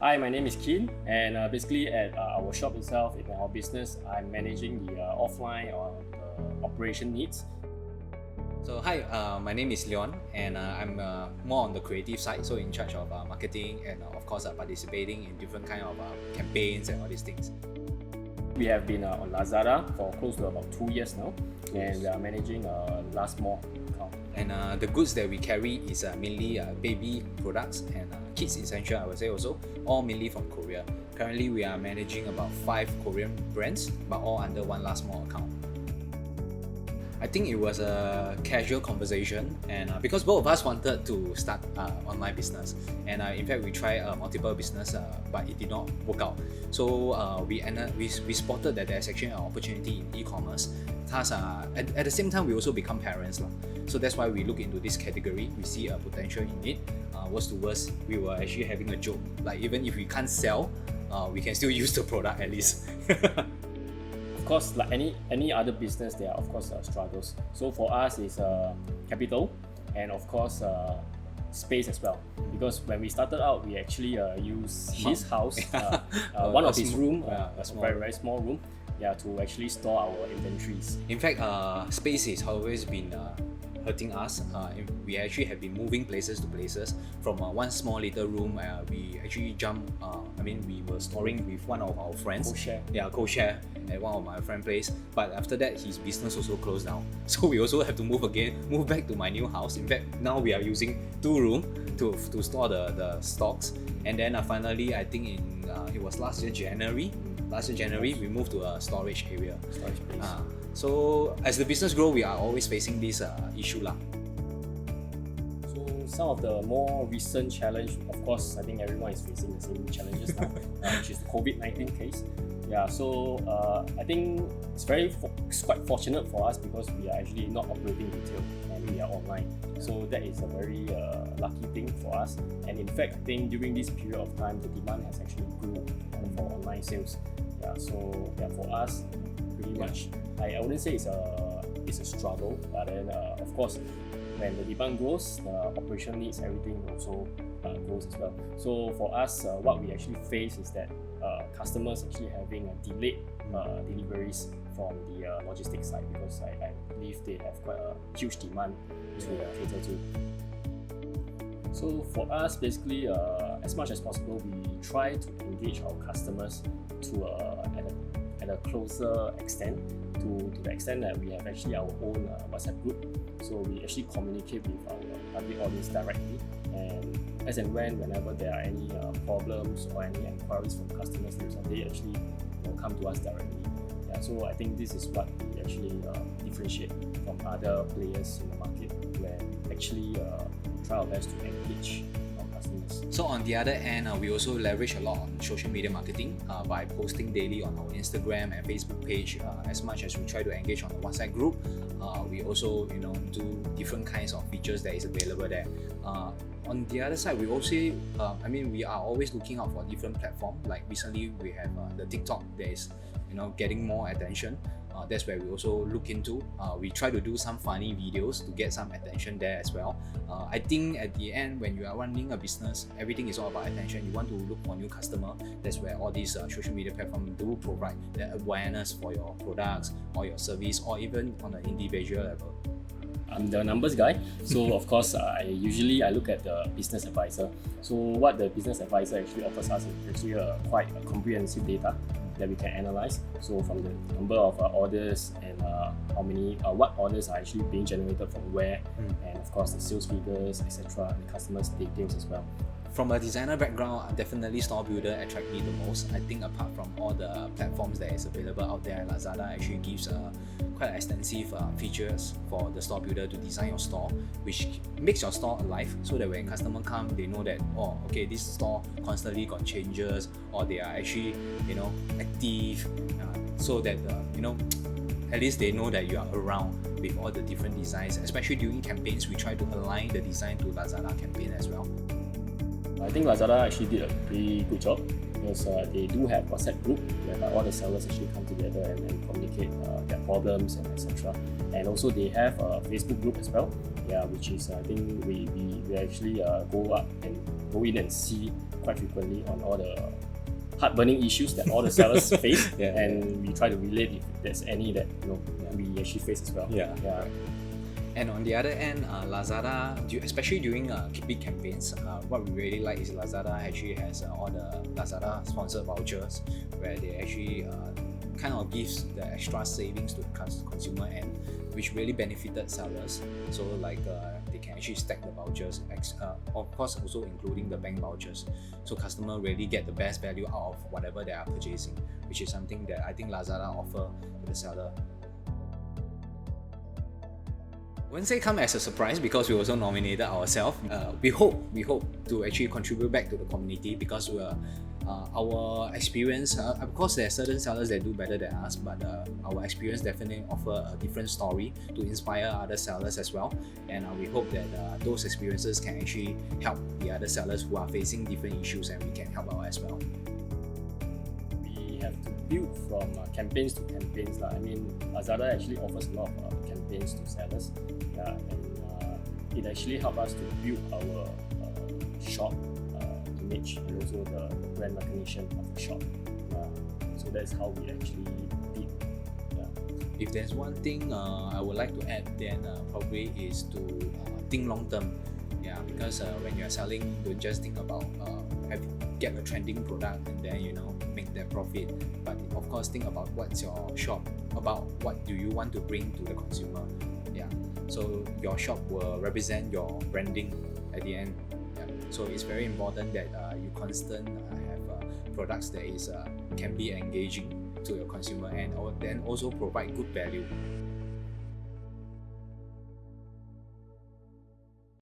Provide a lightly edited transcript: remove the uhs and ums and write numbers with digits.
Hi, my name is Keen, and basically at our shop itself, in our business, I'm managing the offline or operation needs. So hi, my name is Leon, and I'm more on the creative side, so in charge of marketing and of course participating in different kind of campaigns and all these things. We have been on Lazada for close to about 2 years now, and we are managing LazMall account. And the goods that we carry is mainly baby products and kids essential, I would say also, all mainly from Korea. Currently, we are managing about 5 Korean brands, but all under one LazMall account. I think it was a casual conversation, and because both of us wanted to start online business, and in fact we tried multiple business, but it did not work out. So we spotted that there's actually an opportunity in e-commerce. Thus, at the same time, we also become parents, so that's why we look into this category. We see a potential in it. Worst to worst, we were actually having a joke, like even if we can't sell, we can still use the product at least. Of course, like any other business, there are of course struggles. So for us, it's capital, and of course space as well. Because when we started out, we actually used his house, one of his room, a very small room, to actually store our inventories. In fact, space has always been hurting us. We actually have been moving places to places. From one small little room, we actually jumped. We were storing with one of our friends. Co-share at one of my friend's place. But after that, his business also closed down. So we also have to move back to my new house. In fact, now we are using 2 rooms to store the stocks. And then finally, I think it was last year January, we moved to a storage area. Storage space. So as the business grows, we are always facing this issue lah. So some of the more recent challenge, of course, I think everyone is facing the same challenges now, which is the COVID-19 case. So I think it's quite fortunate for us because we are actually not operating retail and we are online. So that is a very lucky thing for us. And in fact, I think during this period of time, the demand has actually grew for online sales. For us, pretty much, I wouldn't say it's a struggle, but then of course, when the demand grows, the operation needs, everything also grows as well. So for us, what we actually face is that customers actually having delayed deliveries from the logistics side, because I believe they have quite a huge demand to cater to. So for us, basically, as much as possible, we try to engage our customers to at a closer extent, to the extent that we have actually our own WhatsApp group. So we actually communicate with our target audience directly, and as and whenever there are any problems or any inquiries from customers, they actually come to us directly. So I think this is what we actually differentiate from other players in the market, where we actually try our best to engage our customers. So on the other end, we also leverage a lot on social media marketing by posting daily on our Instagram and Facebook page. As much as we try to engage on the WhatsApp group, we also do different kinds of features that is available there. On the other side, we also, we are always looking out for different platforms. Like recently, we have the TikTok that is, getting more attention. That's where we also look into. We try to do some funny videos to get some attention there as well. I think at the end, when you are running a business, everything is all about attention. You want to look for new customer. That's where all these social media platforms do provide the awareness for your products or your service, or even on an individual level. I'm the numbers guy, so of course I look at the business advisor. So what the business advisor actually offers us is actually quite a comprehensive data that we can analyze. So from the number of orders and what orders are actually being generated from where, and of course the sales figures, etc., and the customers' details as well. From a designer background, definitely Store Builder attract me the most. I think apart from all the platforms that is available out there, Lazada actually gives quite extensive features for the Store Builder to design your store, which makes your store alive, so that when customer come, they know that this store constantly got changes, or they are actually active, so that at least they know that you are around with all the different designs. Especially during campaigns, we try to align the design to Lazada campaign as well. I think Lazada actually did a pretty good job, because they do have WhatsApp group where all the sellers actually come together and communicate their problems and etc. And also they have a Facebook group as well, which is I think we actually go up and go in and see quite frequently on all the heart-burning issues that all the sellers face, and we try to relate if there's any that we actually face as well. Yeah. And on the other end, Lazada, especially during big campaigns, what we really like is Lazada actually has all the Lazada sponsored vouchers where they actually kind of gives the extra savings to the consumer end, which really benefited sellers. So like they can actually stack the vouchers, of course also including the bank vouchers. So customer really get the best value out of whatever they are purchasing, which is something that I think Lazada offer to the seller. I wouldn't say come as a surprise because we also nominated ourselves. We hope to actually contribute back to the community because our experience, of course there are certain sellers that do better than us, but our experience definitely offer a different story to inspire other sellers as well. And we hope that those experiences can actually help the other sellers who are facing different issues, and we can help out as well. We have to build from campaigns to campaigns. I mean, Lazada actually offers a lot of campaigns to sellers. And it actually helped us to build our shop image and also the brand recognition of the shop. So that's how we actually did. If there's one thing I would like to add, then probably is to think long term. Because when you're selling, don't just think about get a trending product and then make that profit. But of course, think about what's your shop about. What do you want to bring to the consumer? So your shop will represent your branding at the end. So it's very important that you constant have products that is can be engaging to your consumer and then also provide good value.